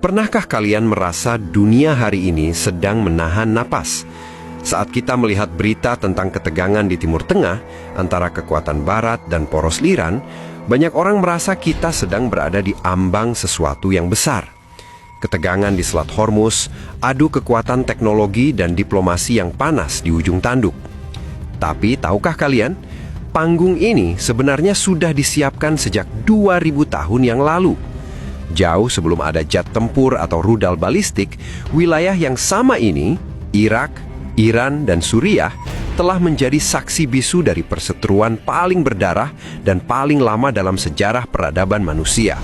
Pernahkah kalian merasa dunia hari ini sedang menahan napas? Saat kita melihat berita tentang ketegangan di Timur Tengah antara kekuatan Barat dan poros Iran, banyak orang merasa kita sedang berada di ambang sesuatu yang besar. Ketegangan di Selat Hormuz, adu kekuatan teknologi dan diplomasi yang panas di ujung tanduk. Tapi tahukah kalian, panggung ini sebenarnya sudah disiapkan sejak 2000 tahun yang lalu. Jauh sebelum ada jet tempur atau rudal balistik, wilayah yang sama ini, Irak, Iran, dan Suriah, telah menjadi saksi bisu dari perseteruan paling berdarah dan paling lama dalam sejarah peradaban manusia.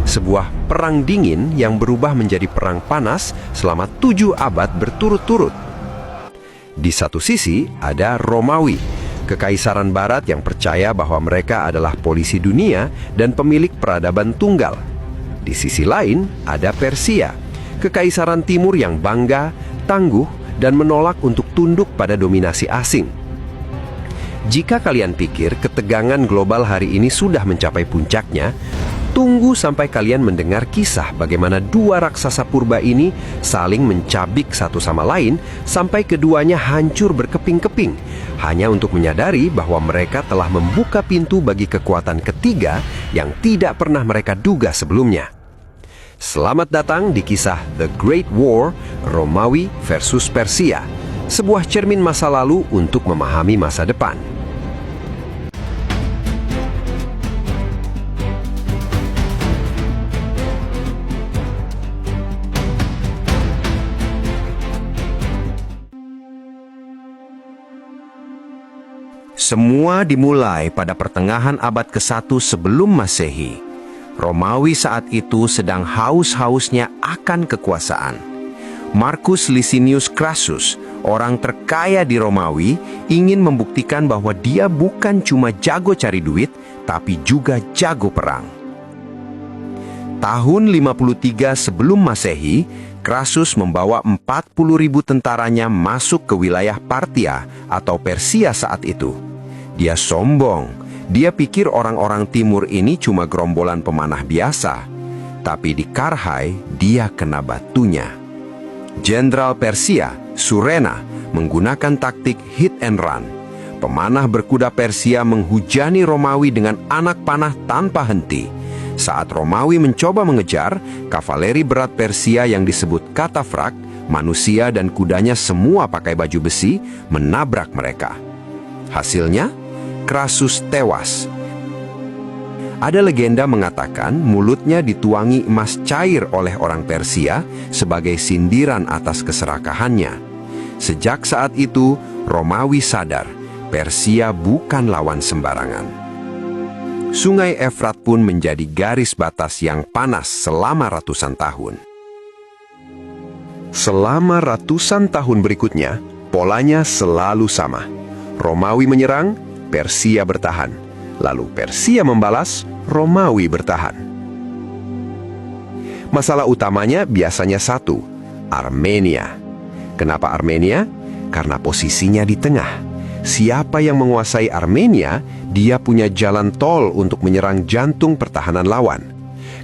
Sebuah perang dingin yang berubah menjadi perang panas selama 7 abad berturut-turut. Di satu sisi ada Romawi, kekaisaran Barat yang percaya bahwa mereka adalah polisi dunia dan pemilik peradaban tunggal. Di sisi lain ada Persia, kekaisaran timur yang bangga, tangguh, dan menolak untuk tunduk pada dominasi asing. Jika kalian pikir ketegangan global hari ini sudah mencapai puncaknya, tunggu sampai kalian mendengar kisah bagaimana dua raksasa purba ini saling mencabik satu sama lain sampai keduanya hancur berkeping-keping, hanya untuk menyadari bahwa mereka telah membuka pintu bagi kekuatan ketiga yang tidak pernah mereka duga sebelumnya. Selamat datang di kisah The Great War, Romawi versus Persia, sebuah cermin masa lalu untuk memahami masa depan. Semua dimulai pada pertengahan abad ke-1 sebelum Masehi. Romawi saat itu sedang haus-hausnya akan kekuasaan. Marcus Licinius Crassus, orang terkaya di Romawi, ingin membuktikan bahwa dia bukan cuma jago cari duit, tapi juga jago perang. Tahun 53 sebelum Masehi, Crassus membawa 40.000 tentaranya masuk ke wilayah Parthia atau Persia saat itu. Dia sombong. Dia pikir orang-orang timur ini cuma gerombolan pemanah biasa. Tapi di Karhai, dia kena batunya. Jenderal Persia, Surena, menggunakan taktik hit and run. Pemanah berkuda Persia menghujani Romawi dengan anak panah tanpa henti. Saat Romawi mencoba mengejar, kavaleri berat Persia yang disebut katafrak, manusia dan kudanya semua pakai baju besi, menabrak mereka. Hasilnya, Crassus tewas. Ada legenda mengatakan mulutnya dituangi emas cair oleh orang Persia sebagai sindiran atas keserakahannya. Sejak saat itu, Romawi sadar Persia bukan lawan sembarangan. Sungai Efrat pun menjadi garis batas yang panas selama ratusan tahun. Selama ratusan tahun berikutnya, polanya selalu sama. Romawi menyerang, Persia bertahan. Lalu Persia membalas, Romawi bertahan. Masalah utamanya biasanya satu, Armenia. Kenapa Armenia? Karena posisinya di tengah. Siapa yang menguasai Armenia, dia punya jalan tol untuk menyerang jantung pertahanan lawan.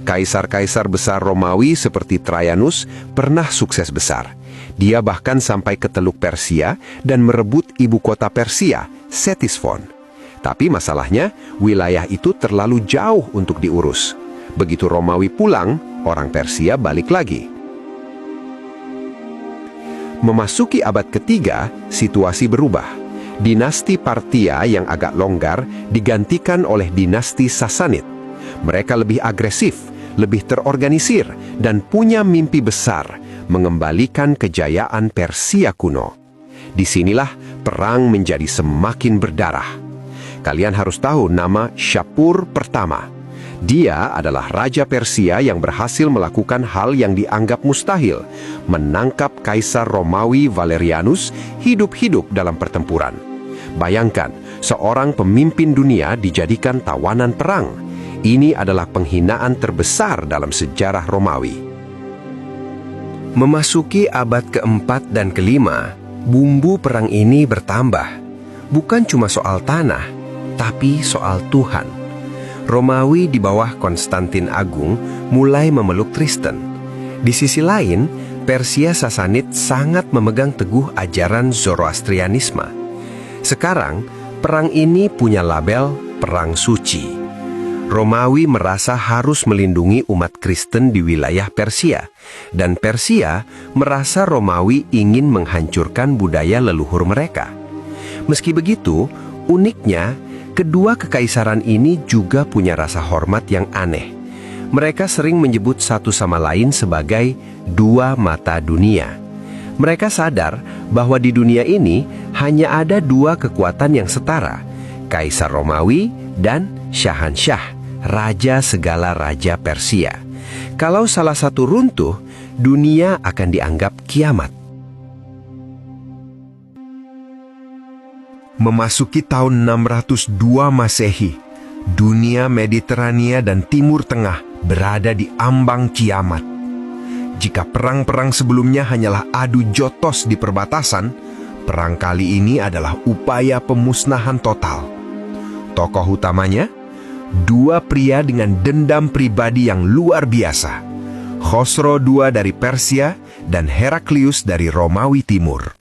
Kaisar-kaisar besar Romawi seperti Trajanus pernah sukses besar. Dia bahkan sampai ke Teluk Persia dan merebut ibu kota Persia, Setisfon. Tapi masalahnya, wilayah itu terlalu jauh untuk diurus. Begitu Romawi pulang, orang Persia balik lagi. Memasuki abad ketiga, situasi berubah. Dinasti Parthia yang agak longgar digantikan oleh dinasti Sasanid. Mereka lebih agresif, lebih terorganisir, dan punya mimpi besar mengembalikan kejayaan Persia kuno. Disinilah perang menjadi semakin berdarah. Kalian harus tahu nama Shapur pertama. Dia adalah Raja Persia yang berhasil melakukan hal yang dianggap mustahil, menangkap Kaisar Romawi Valerianus hidup-hidup dalam pertempuran. Bayangkan, seorang pemimpin dunia dijadikan tawanan perang. Ini adalah penghinaan terbesar dalam sejarah Romawi. Memasuki abad keempat dan kelima, bumbu perang ini bertambah. Bukan cuma soal tanah, tapi soal Tuhan. Romawi di bawah Konstantin Agung mulai memeluk Kristen. Di sisi lain, Persia Sasanid sangat memegang teguh ajaran Zoroastrianisme. Sekarang, perang ini punya label perang suci. Romawi merasa harus melindungi umat Kristen di wilayah Persia, dan Persia merasa Romawi ingin menghancurkan budaya leluhur mereka. Meski begitu, uniknya, kedua kekaisaran ini juga punya rasa hormat yang aneh. Mereka sering menyebut satu sama lain sebagai dua mata dunia. Mereka sadar bahwa di dunia ini hanya ada dua kekuatan yang setara, Kaisar Romawi dan Syahansyah, raja segala raja Persia. Kalau salah satu runtuh, dunia akan dianggap kiamat. Memasuki tahun 602 Masehi, dunia Mediterania dan Timur Tengah berada di ambang kiamat. Jika perang-perang sebelumnya hanyalah adu jotos di perbatasan, perang kali ini adalah upaya pemusnahan total. Tokoh utamanya, dua pria dengan dendam pribadi yang luar biasa. Khosrow II dari Persia dan Heraklius dari Romawi Timur.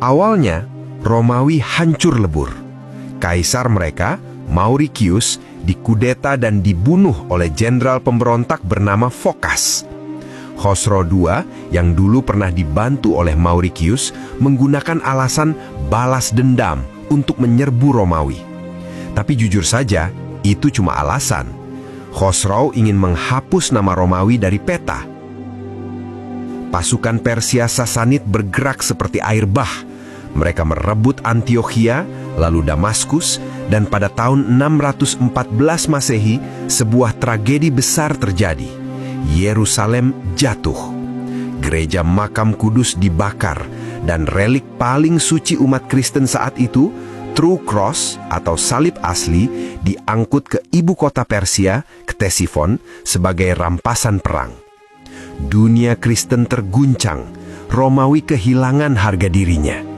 Awalnya, Romawi hancur lebur. Kaisar mereka, Mauricius, dikudeta dan dibunuh oleh jenderal pemberontak bernama Phocas. Khosrow II yang dulu pernah dibantu oleh Mauricius menggunakan alasan balas dendam untuk menyerbu Romawi. Tapi jujur saja, itu cuma alasan. Khosrow ingin menghapus nama Romawi dari peta. Pasukan Persia Sasanid bergerak seperti air bah. Mereka merebut Antiokhia, lalu Damaskus, dan pada tahun 614 Masehi, sebuah tragedi besar terjadi. Yerusalem jatuh. Gereja Makam Kudus dibakar, dan relik paling suci umat Kristen saat itu, True Cross atau salib asli, diangkut ke ibu kota Persia, Ktesifon, sebagai rampasan perang. Dunia Kristen terguncang, Romawi kehilangan harga dirinya.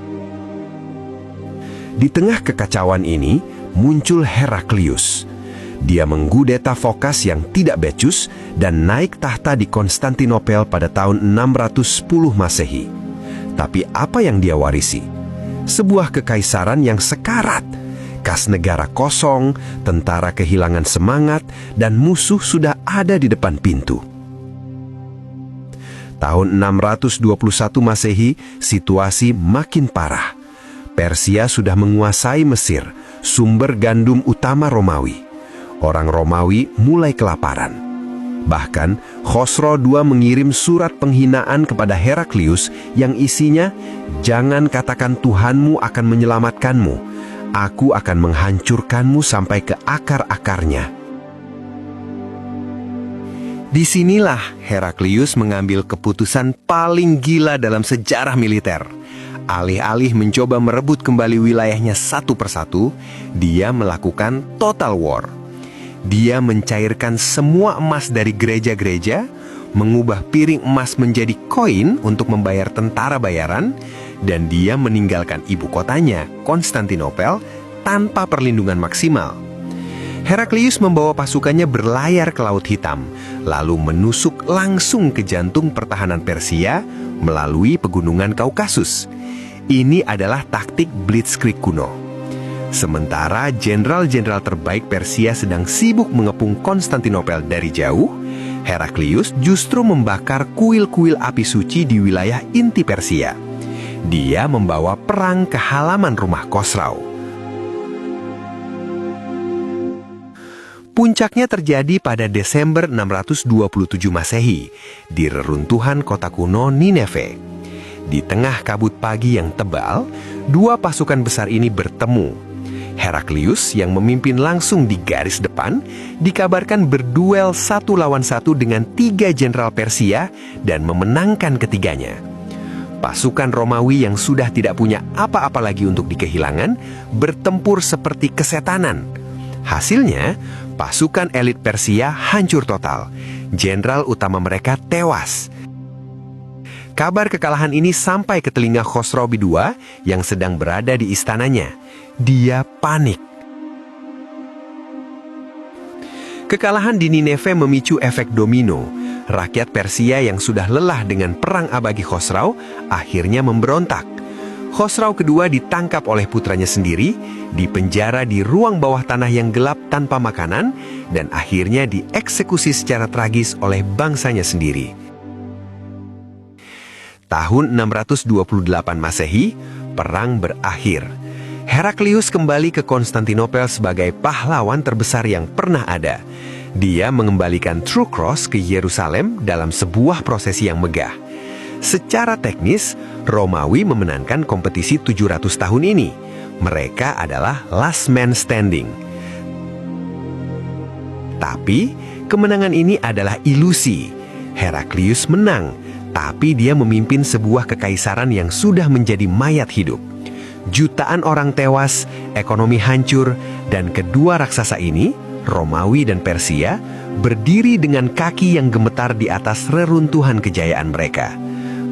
Di tengah kekacauan ini, muncul Heraklius. Dia menggudeta Phocas yang tidak becus dan naik tahta di Konstantinopel pada tahun 610 Masehi. Tapi apa yang dia warisi? Sebuah kekaisaran yang sekarat, kas negara kosong, tentara kehilangan semangat, dan musuh sudah ada di depan pintu. Tahun 621 Masehi, situasi makin parah. Persia sudah menguasai Mesir, sumber gandum utama Romawi. Orang Romawi mulai kelaparan. Bahkan, Khosrow II mengirim surat penghinaan kepada Heraklius yang isinya, "Jangan katakan Tuhanmu akan menyelamatkanmu. Aku akan menghancurkanmu sampai ke akar-akarnya." Disinilah Heraklius mengambil keputusan paling gila dalam sejarah militer. Alih-alih mencoba merebut kembali wilayahnya satu persatu, dia melakukan total war. Dia mencairkan semua emas dari gereja-gereja, mengubah piring emas menjadi koin untuk membayar tentara bayaran, dan dia meninggalkan ibu kotanya, Konstantinopel, tanpa perlindungan maksimal. Heraklius membawa pasukannya berlayar ke Laut Hitam, lalu menusuk langsung ke jantung pertahanan Persia melalui pegunungan Kaukasus. Ini adalah taktik Blitzkrieg kuno. Sementara jenderal-jenderal terbaik Persia sedang sibuk mengepung Konstantinopel dari jauh, Heraklius justru membakar kuil-kuil api suci di wilayah inti Persia. Dia membawa perang ke halaman rumah Khosrow. Puncaknya terjadi pada Desember 627 Masehi di reruntuhan kota kuno Nineve. Di tengah kabut pagi yang tebal, dua pasukan besar ini bertemu. Heraklius yang memimpin langsung di garis depan, dikabarkan berduel satu lawan satu dengan 3 jenderal Persia dan memenangkan ketiganya. Pasukan Romawi yang sudah tidak punya apa-apa lagi untuk dikehilangan, bertempur seperti kesetanan. Hasilnya, pasukan elit Persia hancur total. Jenderal utama mereka tewas. Kabar kekalahan ini sampai ke telinga Khosrow II yang sedang berada di istananya. Dia panik. Kekalahan di Nineve memicu efek domino. Rakyat Persia yang sudah lelah dengan perang abadi Khosrau akhirnya memberontak. Khosrau kedua ditangkap oleh putranya sendiri, dipenjara di ruang bawah tanah yang gelap tanpa makanan, dan akhirnya dieksekusi secara tragis oleh bangsanya sendiri. Tahun 628 Masehi, perang berakhir. Heraklius kembali ke Konstantinopel sebagai pahlawan terbesar yang pernah ada. Dia mengembalikan True Cross ke Yerusalem dalam sebuah prosesi yang megah. Secara teknis, Romawi memenangkan kompetisi 700 tahun ini. Mereka adalah last man standing. Tapi, kemenangan ini adalah ilusi. Heraklius menang, tapi dia memimpin sebuah kekaisaran yang sudah menjadi mayat hidup. Jutaan orang tewas, ekonomi hancur, dan kedua raksasa ini, Romawi dan Persia, berdiri dengan kaki yang gemetar di atas reruntuhan kejayaan mereka.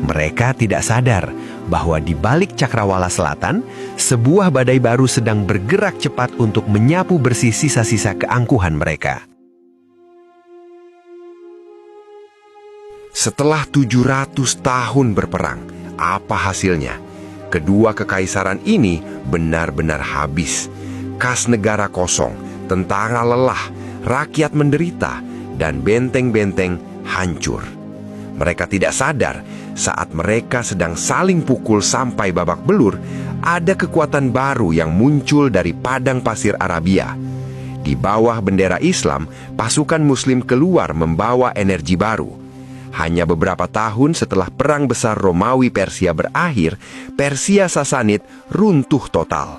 Mereka tidak sadar bahwa di balik Cakrawala Selatan, sebuah badai baru sedang bergerak cepat untuk menyapu bersih sisa-sisa keangkuhan mereka. Setelah 700 tahun berperang, apa hasilnya? Kedua kekaisaran ini benar-benar habis. Kas negara kosong, tentara lelah, rakyat menderita, dan benteng-benteng hancur. Mereka tidak sadar saat mereka sedang saling pukul sampai babak belur, ada kekuatan baru yang muncul dari padang pasir Arabia. Di bawah bendera Islam, pasukan Muslim keluar membawa energi baru. Hanya beberapa tahun setelah Perang Besar Romawi-Persia berakhir, Persia Sasanid runtuh total.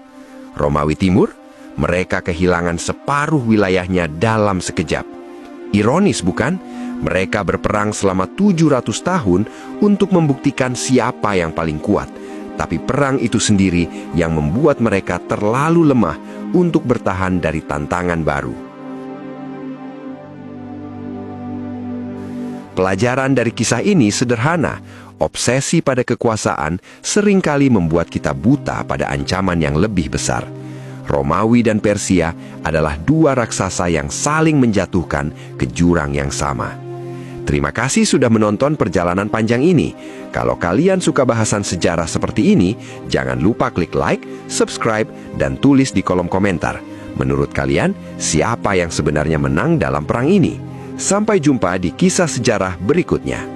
Romawi Timur, mereka kehilangan separuh wilayahnya dalam sekejap. Ironis bukan? Mereka berperang selama 700 tahun untuk membuktikan siapa yang paling kuat. Tapi perang itu sendiri yang membuat mereka terlalu lemah untuk bertahan dari tantangan baru. Pelajaran dari kisah ini sederhana. Obsesi pada kekuasaan seringkali membuat kita buta pada ancaman yang lebih besar. Romawi dan Persia adalah dua raksasa yang saling menjatuhkan ke jurang yang sama. Terima kasih sudah menonton perjalanan panjang ini. Kalau kalian suka bahasan sejarah seperti ini, jangan lupa klik like, subscribe, dan tulis di kolom komentar. Menurut kalian, siapa yang sebenarnya menang dalam perang ini? Sampai jumpa di kisah sejarah berikutnya.